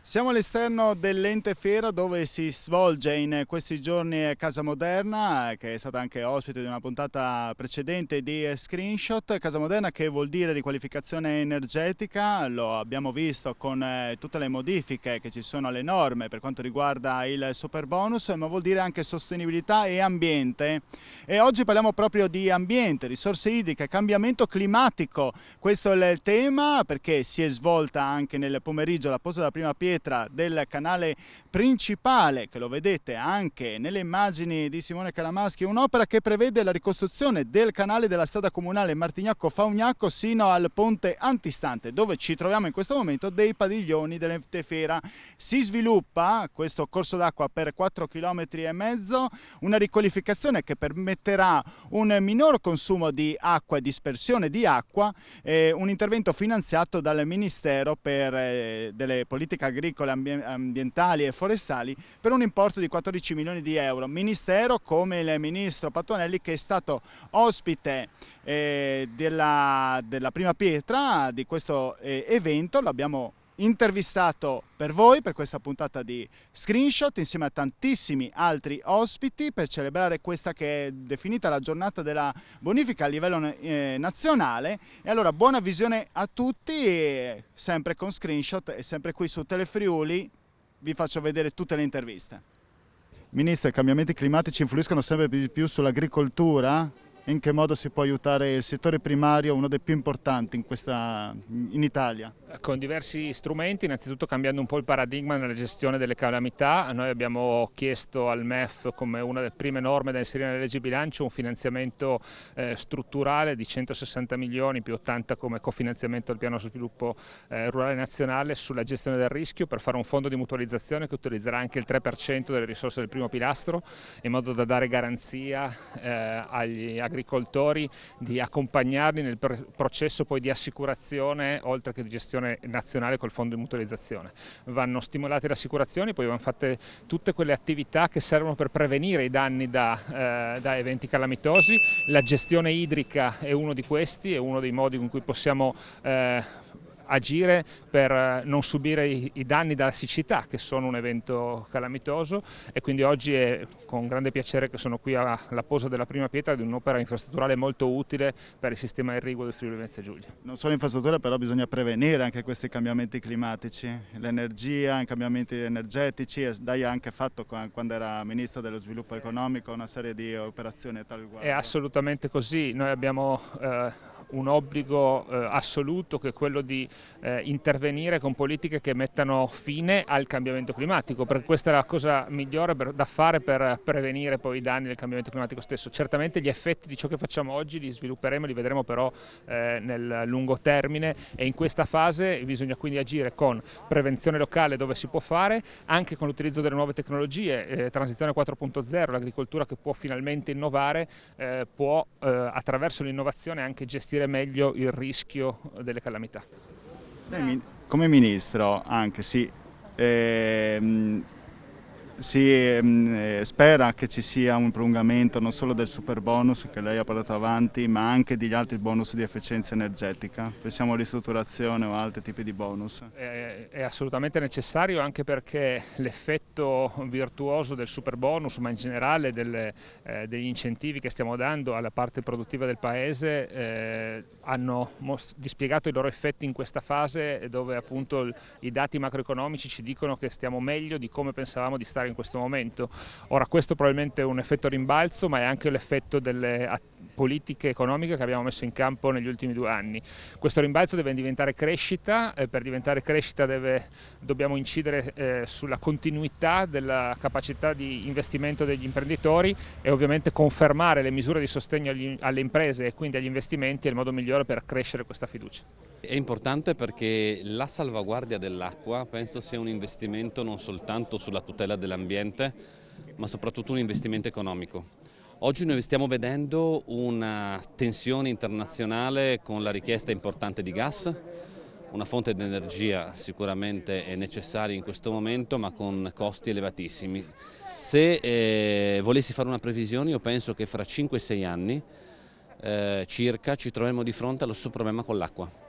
Siamo all'esterno dell'Ente Fiera dove si svolge in questi giorni Casa Moderna, che è stata anche ospite di una puntata precedente di Screenshot. Casa Moderna che vuol dire riqualificazione energetica, lo abbiamo visto con tutte le modifiche che ci sono alle norme per quanto riguarda il superbonus, ma vuol dire anche sostenibilità e ambiente. E oggi parliamo proprio di ambiente, risorse idriche, cambiamento climatico. Questo è il tema perché si è svolta anche nel pomeriggio la posa della prima pietra del canale principale, che lo vedete anche nelle immagini di Simone Calamaschi, un'opera che prevede la ricostruzione del canale della strada comunale Martignacco-Faugnacco sino al ponte antistante, dove ci troviamo in questo momento dei padiglioni dell'Ente Fiera. Si sviluppa questo corso d'acqua per 4,5 km, una riqualificazione che permetterà un minor consumo di acqua e dispersione di acqua, un intervento finanziato dal Ministero per delle politiche agricole, ambientali e forestali per un importo di 14 milioni di euro. Ministero come il ministro Patuanelli, che è stato ospite della prima pietra di questo evento. L'abbiamo intervistato per voi, per questa puntata di Screenshot, insieme a tantissimi altri ospiti, per celebrare questa che è definita la giornata della bonifica a livello nazionale. E allora buona visione a tutti, sempre con Screenshot e sempre qui su Telefriuli vi faccio vedere tutte le interviste. Ministro, i cambiamenti climatici influiscono sempre di più sull'agricoltura? In che modo si può aiutare il settore primario, uno dei più importanti in Italia? Con diversi strumenti, innanzitutto cambiando un po' il paradigma nella gestione delle calamità. Noi abbiamo chiesto al MEF, come una delle prime norme da inserire nella legge bilancio, un finanziamento strutturale di 160 milioni più 80 come cofinanziamento del piano sviluppo rurale nazionale sulla gestione del rischio, per fare un fondo di mutualizzazione che utilizzerà anche il 3% delle risorse del primo pilastro, in modo da dare garanzia agli agricoltori di accompagnarli nel processo poi di assicurazione, oltre che di gestione nazionale col fondo di mutualizzazione. Vanno stimolate le assicurazioni, poi vanno fatte tutte quelle attività che servono per prevenire i danni da eventi calamitosi. La gestione idrica è uno di questi, è uno dei modi in cui possiamo agire per non subire i danni dalla siccità, che sono un evento calamitoso, e quindi oggi è con grande piacere che sono qui alla posa della prima pietra di un'opera infrastrutturale molto utile per il sistema irriguo del Friuli Venezia Giulia. Non solo infrastruttura, però bisogna prevenire anche questi cambiamenti climatici, l'energia, i cambiamenti energetici. Dai ha anche fatto, quando era Ministro dello Sviluppo Economico, una serie di operazioni a tal riguardo. È assolutamente così. Noi abbiamo un obbligo assoluto, che è quello di intervenire con politiche che mettano fine al cambiamento climatico, perché questa è la cosa migliore da fare per prevenire poi i danni del cambiamento climatico stesso. Certamente gli effetti di ciò che facciamo oggi li svilupperemo, li vedremo però nel lungo termine, e in questa fase bisogna quindi agire con prevenzione locale dove si può fare, anche con l'utilizzo delle nuove tecnologie, transizione 4.0, l'agricoltura che può finalmente innovare, può attraverso l'innovazione anche gestire meglio il rischio delle calamità. Come ministro anche si spera che ci sia un prolungamento non solo del superbonus che lei ha portato avanti, ma anche degli altri bonus di efficienza energetica. Pensiamo a ristrutturazione o altri tipi di bonus. È assolutamente necessario, anche perché l'effetto virtuoso del superbonus, ma in generale degli incentivi che stiamo dando alla parte produttiva del Paese, hanno dispiegato i loro effetti in questa fase, dove appunto i dati macroeconomici ci dicono che stiamo meglio di come pensavamo di stare in questo momento. Ora, questo probabilmente è un effetto rimbalzo, ma è anche l'effetto delle politiche economiche che abbiamo messo in campo negli ultimi 2 anni. Questo rimbalzo deve diventare crescita, e per diventare crescita dobbiamo incidere sulla continuità della capacità di investimento degli imprenditori, e ovviamente confermare le misure di sostegno alle imprese e quindi agli investimenti è il modo migliore per crescere questa fiducia. È importante perché la salvaguardia dell'acqua penso sia un investimento non soltanto sulla tutela dell'ambiente, ma soprattutto un investimento economico. Oggi noi stiamo vedendo una tensione internazionale con la richiesta importante di gas, una fonte di energia sicuramente è necessaria in questo momento, ma con costi elevatissimi. Se volessi fare una previsione, io penso che fra 5-6 anni circa ci troveremo di fronte allo stesso problema con l'acqua.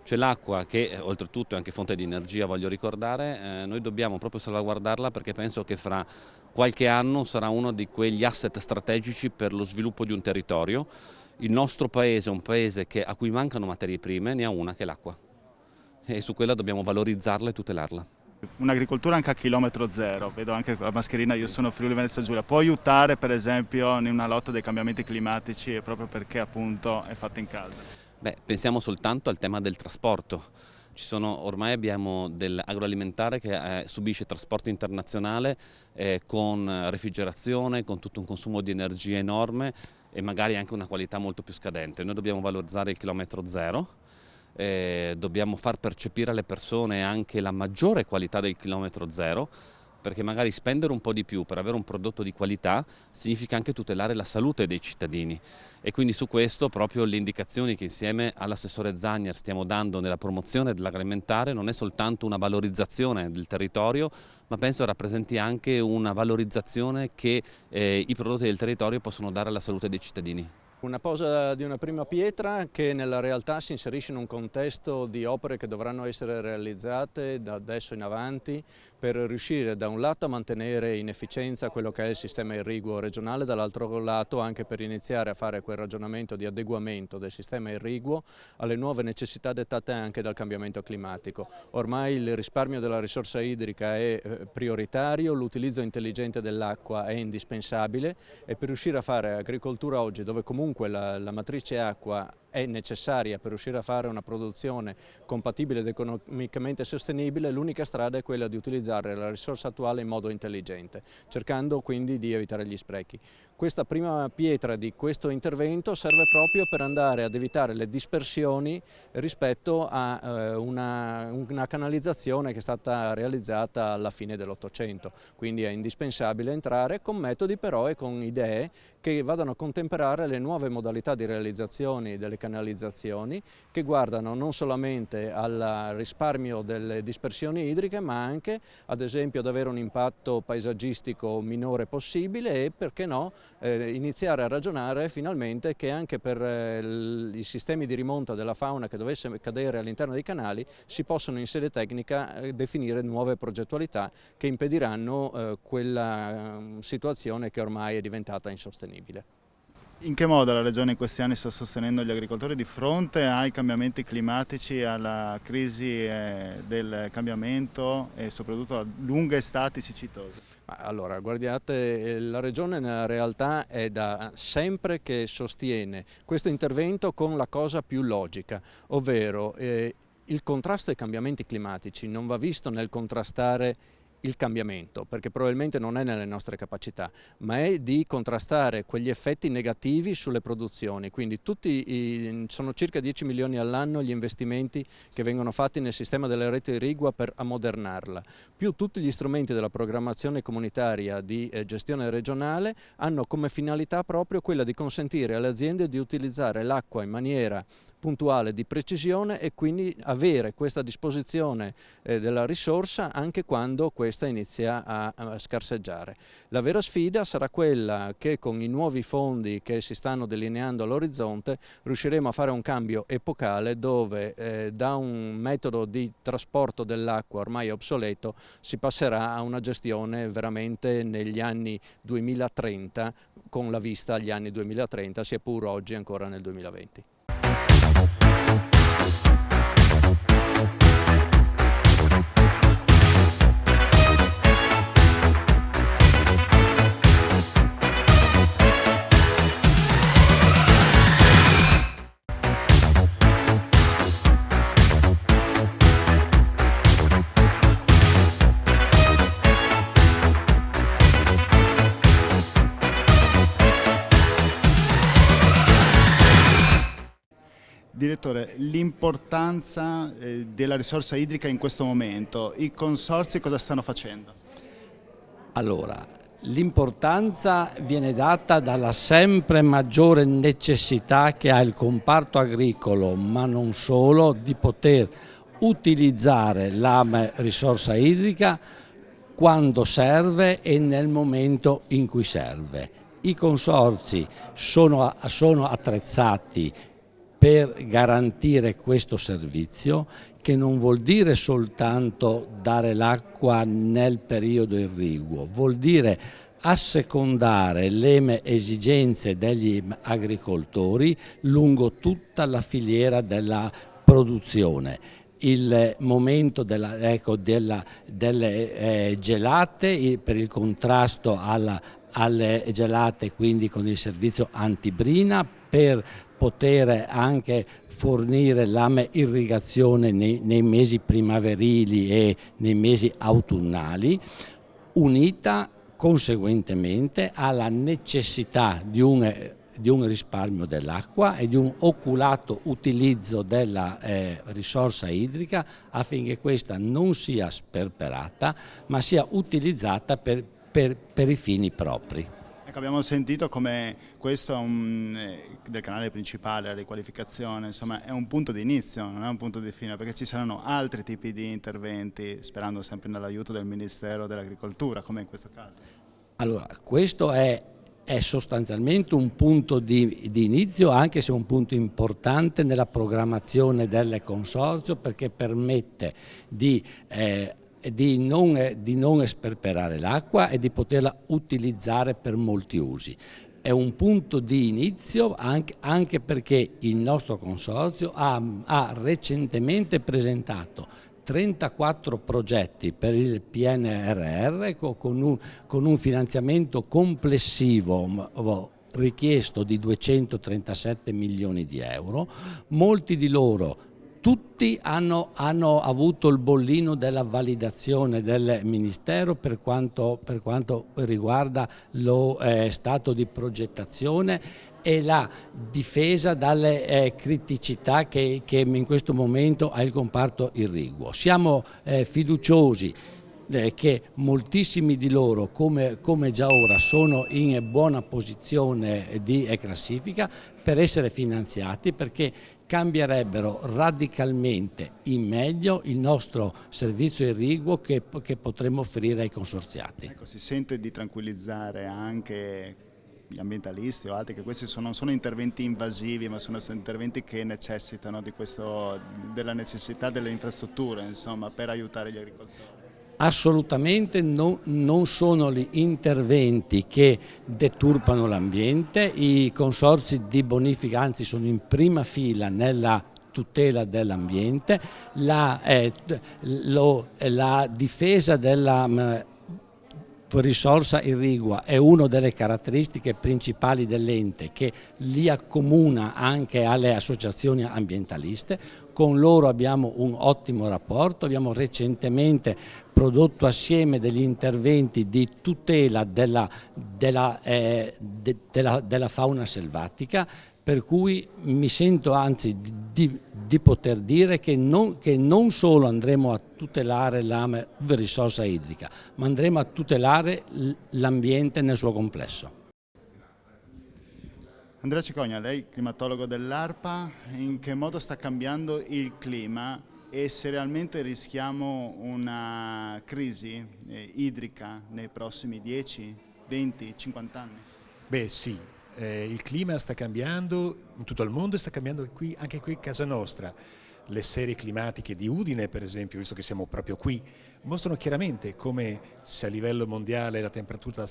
Cioè l'acqua, che oltretutto è anche fonte di energia, voglio ricordare, noi dobbiamo proprio salvaguardarla, perché penso che fra qualche anno sarà uno di quegli asset strategici per lo sviluppo di un territorio. Il nostro paese è un paese a cui mancano materie prime, ne ha una che è l'acqua, e su quella dobbiamo valorizzarla e tutelarla. Un'agricoltura anche a chilometro zero, vedo anche la mascherina, io sono Friuli Venezia Giulia, può aiutare per esempio in una lotta dei cambiamenti climatici proprio perché appunto è fatta in casa? Beh, pensiamo soltanto al tema del trasporto. Ormai abbiamo dell'agroalimentare che subisce trasporto internazionale con refrigerazione, con tutto un consumo di energia enorme e magari anche una qualità molto più scadente. Noi dobbiamo valorizzare il chilometro zero, dobbiamo far percepire alle persone anche la maggiore qualità del chilometro zero, perché magari spendere un po' di più per avere un prodotto di qualità significa anche tutelare la salute dei cittadini, e quindi su questo proprio le indicazioni che insieme all'assessore Zagner stiamo dando nella promozione dell'agroalimentare non è soltanto una valorizzazione del territorio, ma penso rappresenti anche una valorizzazione che i prodotti del territorio possono dare alla salute dei cittadini. Una posa di una prima pietra che nella realtà si inserisce in un contesto di opere che dovranno essere realizzate da adesso in avanti per riuscire da un lato a mantenere in efficienza quello che è il sistema irriguo regionale, dall'altro lato anche per iniziare a fare quel ragionamento di adeguamento del sistema irriguo alle nuove necessità dettate anche dal cambiamento climatico. Ormai il risparmio della risorsa idrica è prioritario, l'utilizzo intelligente dell'acqua è indispensabile, e per riuscire a fare agricoltura oggi, dove comunque la matrice acqua è necessaria per riuscire a fare una produzione compatibile ed economicamente sostenibile, l'unica strada è quella di utilizzare la risorsa attuale in modo intelligente, cercando quindi di evitare gli sprechi. Questa prima pietra di questo intervento serve proprio per andare ad evitare le dispersioni rispetto a una canalizzazione che è stata realizzata alla fine dell'Ottocento, quindi è indispensabile entrare con metodi però e con idee che vadano a contemperare le nuove modalità di realizzazione delle canalizzazioni, che guardano non solamente al risparmio delle dispersioni idriche, ma anche ad esempio ad avere un impatto paesaggistico minore possibile, e perché no iniziare a ragionare finalmente che anche per i sistemi di rimonta della fauna che dovesse cadere all'interno dei canali si possono in sede tecnica definire nuove progettualità che impediranno quella situazione che ormai è diventata insostenibile. In che modo la Regione in questi anni sta sostenendo gli agricoltori di fronte ai cambiamenti climatici, alla crisi del cambiamento e soprattutto a lunghe estati siccitose? Allora, guardate, la Regione nella realtà è da sempre che sostiene questo intervento con la cosa più logica, ovvero il contrasto ai cambiamenti climatici non va visto nel contrastare il cambiamento, perché probabilmente non è nelle nostre capacità, ma è di contrastare quegli effetti negativi sulle produzioni. Quindi sono circa 10 milioni all'anno gli investimenti che vengono fatti nel sistema della rete irrigua per ammodernarla, più tutti gli strumenti della programmazione comunitaria di gestione regionale hanno come finalità proprio quella di consentire alle aziende di utilizzare l'acqua in maniera puntuale, di precisione, e quindi avere questa disposizione della risorsa anche quando questa inizia a scarseggiare. La vera sfida sarà quella che con i nuovi fondi che si stanno delineando all'orizzonte riusciremo a fare un cambio epocale dove da un metodo di trasporto dell'acqua ormai obsoleto si passerà a una gestione veramente negli anni 2030, con la vista agli anni 2030, sia pur oggi ancora nel 2020. Direttore, l'importanza della risorsa idrica in questo momento, i consorzi cosa stanno facendo? Allora, l'importanza viene data dalla sempre maggiore necessità che ha il comparto agricolo, ma non solo, di poter utilizzare la risorsa idrica quando serve e nel momento in cui serve. I consorzi sono attrezzati per garantire questo servizio, che non vuol dire soltanto dare l'acqua nel periodo irriguo, vuol dire assecondare le esigenze degli agricoltori lungo tutta la filiera della produzione. Il momento delle gelate per il contrasto alle gelate, quindi con il servizio antibrina, per poter anche fornire l'irrigazione nei mesi primaverili e nei mesi autunnali, unita conseguentemente alla necessità di un risparmio dell'acqua e di un oculato utilizzo della risorsa idrica, affinché questa non sia sperperata ma sia utilizzata per i fini propri. Ecco, abbiamo sentito come questo del canale principale, la riqualificazione, insomma, è un punto di inizio, non è un punto di fine, perché ci saranno altri tipi di interventi, sperando sempre nell'aiuto del Ministero dell'Agricoltura, come in questo caso. Allora, questo è sostanzialmente un punto di inizio, anche se un punto importante nella programmazione del consorzio, perché permette di non sperperare l'acqua e di poterla utilizzare per molti usi. È un punto di inizio anche perché il nostro consorzio ha recentemente presentato 34 progetti per il PNRR con un finanziamento complessivo richiesto di 237 milioni di euro. Molti di loro, tutti hanno avuto il bollino della validazione del Ministero per quanto riguarda lo stato di progettazione e la difesa dalle criticità che in questo momento ha il comparto irriguo. Siamo fiduciosi che moltissimi di loro, come già ora, sono in buona posizione di classifica per essere finanziati, perché cambierebbero radicalmente in meglio il nostro servizio irriguo che potremmo offrire ai consorziati. Ecco, si sente di tranquillizzare anche gli ambientalisti o altri che questi non sono interventi invasivi, ma sono interventi che necessitano della necessità delle infrastrutture, insomma, per aiutare gli agricoltori. Assolutamente non sono gli interventi che deturpano l'ambiente, i consorzi di bonifica anzi sono in prima fila nella tutela dell'ambiente, la difesa della risorsa irrigua è una delle caratteristiche principali dell'ente, che li accomuna anche alle associazioni ambientaliste. Con loro abbiamo un ottimo rapporto, abbiamo recentemente prodotto assieme degli interventi di tutela della fauna selvatica, per cui mi sento anzi di poter dire che non solo andremo a tutelare la risorsa idrica, ma andremo a tutelare l'ambiente nel suo complesso. Andrea Cicogna, lei climatologo dell'ARPA, in che modo sta cambiando il clima e se realmente rischiamo una crisi idrica nei prossimi 10, 20, 50 anni? Beh sì, il clima sta cambiando in tutto il mondo e sta cambiando anche qui a casa nostra. Le serie climatiche di Udine, per esempio, visto che siamo proprio qui, mostrano chiaramente come se a livello mondiale la temperatura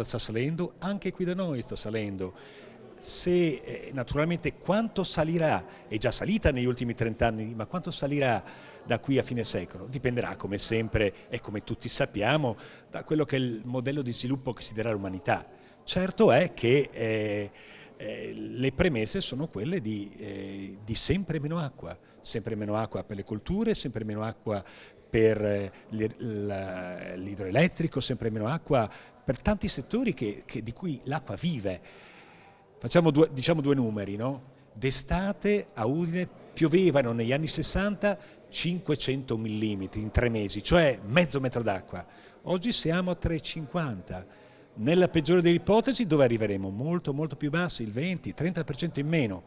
sta salendo, anche qui da noi sta salendo. Se naturalmente quanto salirà, è già salita negli ultimi 30 anni, ma quanto salirà da qui a fine secolo? Dipenderà, come sempre e come tutti sappiamo, da quello che è il modello di sviluppo che si darà all'umanità. Certo è che le premesse sono quelle di sempre meno acqua per le colture, sempre meno acqua per l'idroelettrico, sempre meno acqua per tanti settori di cui l'acqua vive. Facciamo diciamo due numeri, no? D'estate a Udine piovevano negli anni 60 500 mm in 3 mesi, cioè mezzo metro d'acqua. Oggi siamo a 350. Nella peggiore delle ipotesi dove arriveremo? Molto molto più bassi, il 20-30% in meno.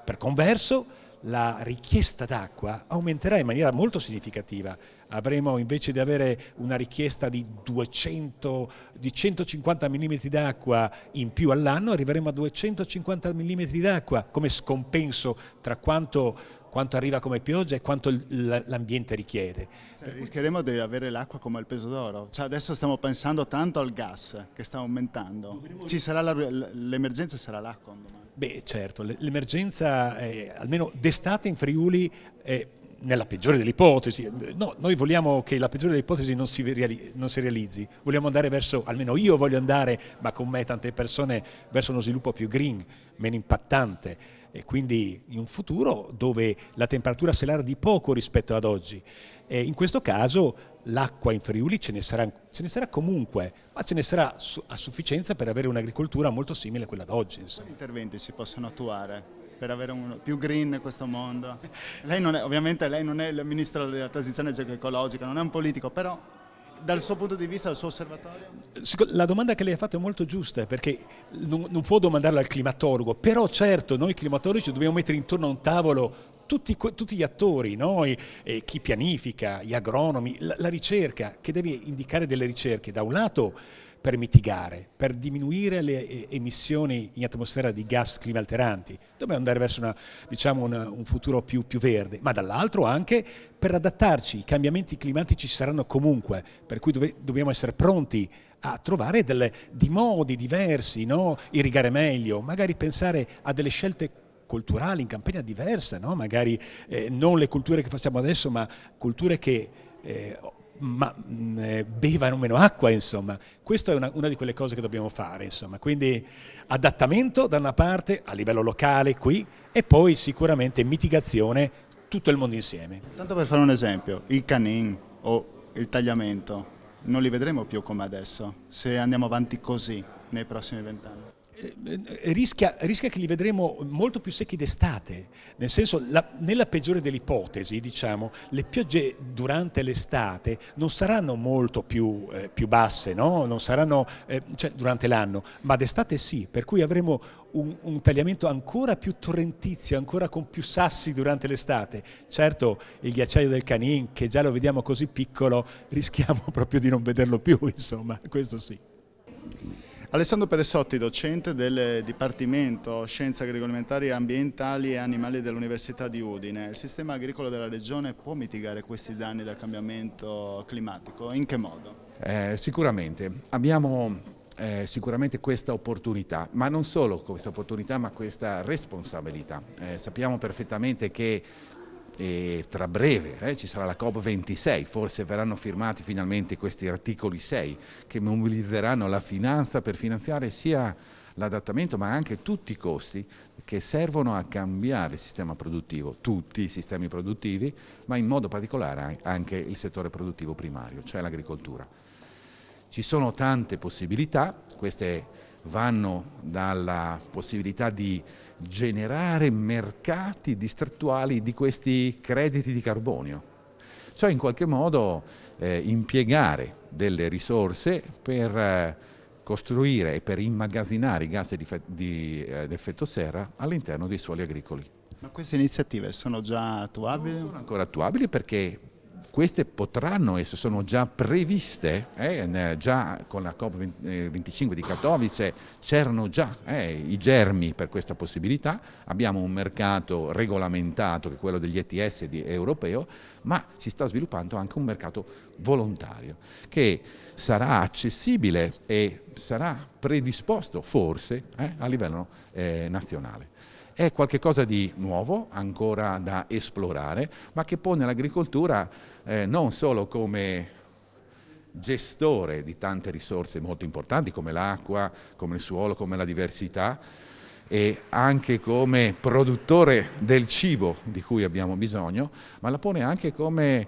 Per converso la richiesta d'acqua aumenterà in maniera molto significativa. Avremo, invece di avere una richiesta di 150 mm d'acqua in più all'anno, arriveremo a 250 mm d'acqua come scompenso tra quanto arriva come pioggia e quanto l'ambiente richiede. Cioè, rischieremo di avere l'acqua come il peso d'oro. Cioè, adesso stiamo pensando tanto al gas che sta aumentando. Ci sarà l'emergenza sarà l'acqua. Beh, certo, l'emergenza, almeno d'estate in Friuli, nella peggiore delle ipotesi, no, noi vogliamo che la peggiore delle ipotesi non si realizzi, vogliamo andare verso, almeno io voglio andare, ma con me tante persone, verso uno sviluppo più green, meno impattante, e quindi in un futuro dove la temperatura salerà di poco rispetto ad oggi. E in questo caso l'acqua in Friuli ce ne sarà comunque, ma ce ne sarà a sufficienza per avere un'agricoltura molto simile a quella d'oggi. Quali interventi si possono attuare per avere più green questo mondo? Ovviamente lei non è il ministro della transizione ecologica, non è un politico, però dal suo punto di vista, dal suo osservatorio? La domanda che lei ha fatto è molto giusta, perché non può domandarlo al climatologo, però certo noi climatologi dobbiamo mettere intorno a un tavolo tutti gli attori, no? Chi pianifica, gli agronomi, la ricerca, che deve indicare delle ricerche, da un lato per mitigare, per diminuire le emissioni in atmosfera di gas climalteranti, dobbiamo andare verso un futuro più verde, ma dall'altro anche per adattarci. I cambiamenti climatici ci saranno comunque, per cui dobbiamo essere pronti a trovare di modi diversi, no? Irrigare meglio, magari pensare a delle scelte culturali in campagna diversa, no? Magari non le culture che facciamo adesso, ma culture che bevano meno acqua, insomma. Questa è una di quelle cose che dobbiamo fare, insomma. Quindi adattamento da una parte a livello locale qui e poi sicuramente mitigazione tutto il mondo insieme. Tanto per fare un esempio, il canin o il tagliamento non li vedremo più come adesso se andiamo avanti così nei prossimi 20 anni. Rischia che li vedremo molto più secchi d'estate, nel senso, nella peggiore delle ipotesi, diciamo, le piogge durante l'estate non saranno molto più basse, no? Non saranno cioè, durante l'anno, ma d'estate sì, per cui avremo un tagliamento ancora più torrentizio, ancora con più sassi durante l'estate. Certo, il ghiacciaio del Canin, che già lo vediamo così piccolo, rischiamo proprio di non vederlo più, insomma, questo sì. Alessandro Peressotti, docente del Dipartimento Scienze Agroalimentari, Ambientali e Animali dell'Università di Udine. Il sistema agricolo della Regione può mitigare questi danni dal cambiamento climatico? In che modo? Sicuramente. Abbiamo sicuramente questa opportunità, ma non solo questa opportunità, ma questa responsabilità. Sappiamo perfettamente che tra breve ci sarà la COP26, forse verranno firmati finalmente questi articoli 6 che mobilizzeranno la finanza per finanziare sia l'adattamento ma anche tutti i costi che servono a cambiare il sistema produttivo, tutti i sistemi produttivi, ma in modo particolare anche il settore produttivo primario, cioè l'agricoltura. Ci sono tante possibilità, queste vanno dalla possibilità di generare mercati distrettuali di questi crediti di carbonio, cioè in qualche modo impiegare delle risorse per costruire e per immagazzinare i gas di effetto serra all'interno dei suoli agricoli. Ma queste iniziative sono già attuabili? Non sono ancora attuabili perché queste potranno essere, sono già previste, già con la COP25 di Katowice c'erano già i germi per questa possibilità. Abbiamo un mercato regolamentato che è quello degli ETS europeo, ma si sta sviluppando anche un mercato volontario che sarà accessibile e sarà predisposto forse a livello nazionale. È qualcosa di nuovo, ancora da esplorare, ma che pone l'agricoltura non solo come gestore di tante risorse molto importanti come l'acqua, come il suolo, come la diversità, e anche come produttore del cibo di cui abbiamo bisogno, ma la pone anche come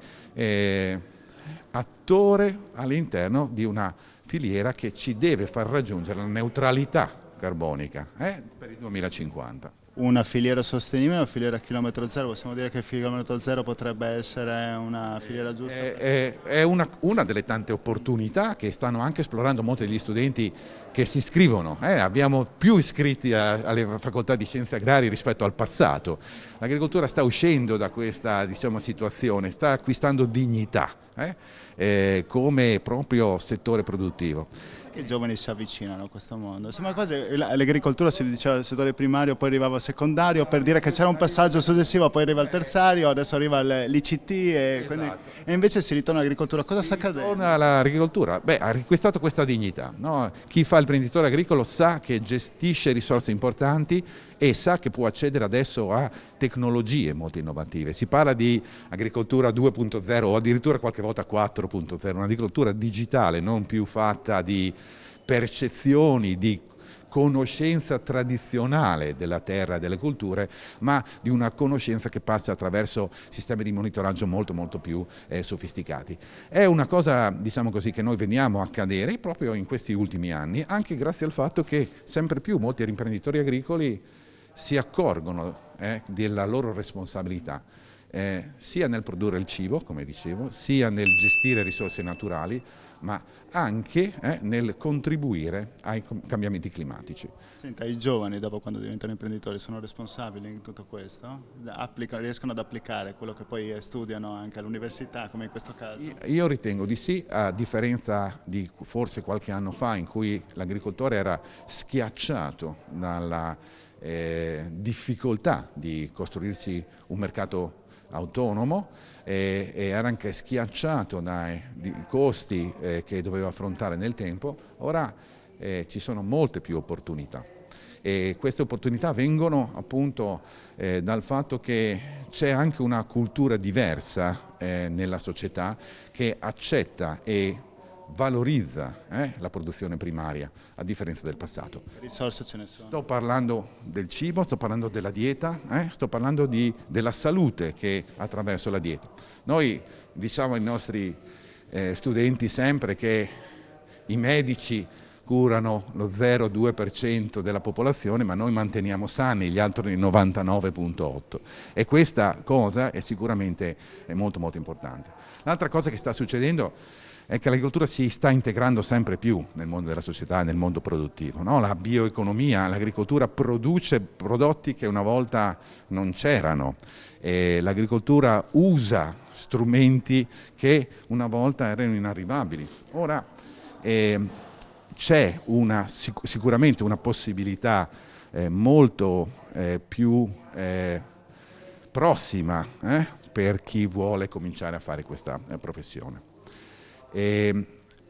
attore all'interno di una filiera che ci deve far raggiungere la neutralità carbonica per il 2050. una filiera sostenibile, una filiera a chilometro zero? Possiamo dire che il chilometro zero potrebbe essere una filiera giusta? È una delle tante opportunità che stanno anche esplorando molti degli studenti che si iscrivono. Abbiamo più iscritti alle facoltà di scienze agrarie rispetto al passato. L'agricoltura sta uscendo da questa, diciamo, situazione, sta acquistando dignità come proprio settore produttivo. Che i giovani si avvicinano a questo mondo. Sembra quasi l'agricoltura si diceva il settore primario, poi arrivava al secondario, per dire che c'era un passaggio successivo, poi arriva il terziario, adesso arriva l'ICT e invece si ritorna all'agricoltura. Cosa sta accadendo? Ritorna all'agricoltura? Beh, ha riacquistato questa dignità, no? Chi fa il imprenditore agricolo sa che gestisce risorse importanti e sa che può accedere adesso a tecnologie molto innovative. Si parla di agricoltura 2.0 o addirittura qualche volta 4.0, un'agricoltura digitale, non più fatta di percezioni, di conoscenza tradizionale della terra e delle culture, ma di una conoscenza che passa attraverso sistemi di monitoraggio molto più sofisticati. È una cosa, diciamo così, che noi vediamo accadere proprio in questi ultimi anni, anche grazie al fatto che sempre più molti imprenditori agricoli si accorgono della loro responsabilità, sia nel produrre il cibo, come dicevo, sia nel gestire risorse naturali, ma anche nel contribuire ai cambiamenti climatici. Senta, i giovani dopo quando diventano imprenditori sono responsabili in tutto questo? Riescono ad applicare quello che poi studiano anche all'università, come in questo caso? Io ritengo di sì, a differenza di forse qualche anno fa in cui l'agricoltore era schiacciato dalla difficoltà di costruirsi un mercato autonomo e era anche schiacciato dai costi che doveva affrontare nel tempo. Ora ci sono molte più opportunità e queste opportunità vengono appunto dal fatto che c'è anche una cultura diversa nella società che accetta e valorizza la produzione primaria, a differenza del passato. Risorse ce ne sono. Sto parlando del cibo, sto parlando della dieta, sto parlando della salute che attraverso la dieta. Noi diciamo ai nostri studenti sempre che i medici curano lo 0,2% della popolazione, ma noi manteniamo sani gli altri 99,8%. E questa cosa è sicuramente molto importante. L'altra cosa che sta succedendo è che l'agricoltura si sta integrando sempre più nel mondo della società e nel mondo produttivo, no? La bioeconomia, l'agricoltura produce prodotti che una volta non c'erano, l'agricoltura usa strumenti che una volta erano inarrivabili. Ora c'è sicuramente una possibilità molto più prossima per chi vuole cominciare a fare questa professione.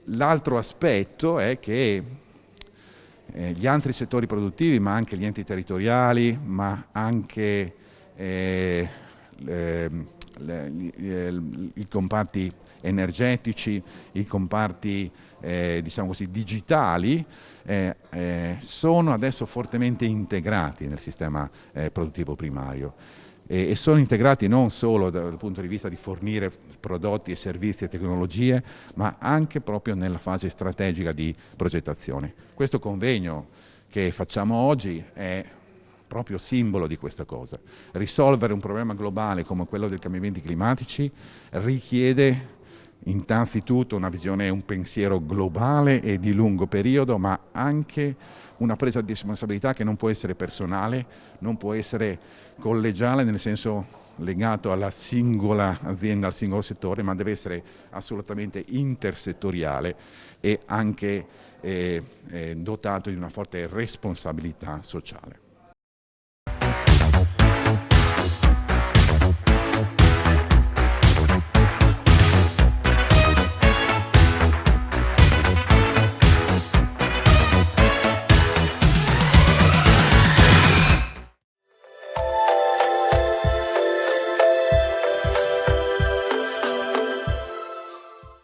L'altro aspetto è che gli altri settori produttivi, ma anche gli enti territoriali, ma anche i comparti energetici, i comparti diciamo così, digitali, sono adesso fortemente integrati nel sistema produttivo primario. E sono integrati non solo dal punto di vista di fornire prodotti e servizi e tecnologie, ma anche proprio nella fase strategica di progettazione. Questo convegno che facciamo oggi è proprio simbolo di questa cosa. Risolvere un problema globale come quello dei cambiamenti climatici richiede innanzitutto una visione e un pensiero globale e di lungo periodo, ma anche una presa di responsabilità che non può essere personale, non può essere collegiale nel senso legato alla singola azienda, al singolo settore, ma deve essere assolutamente intersettoriale e anche dotato di una forte responsabilità sociale.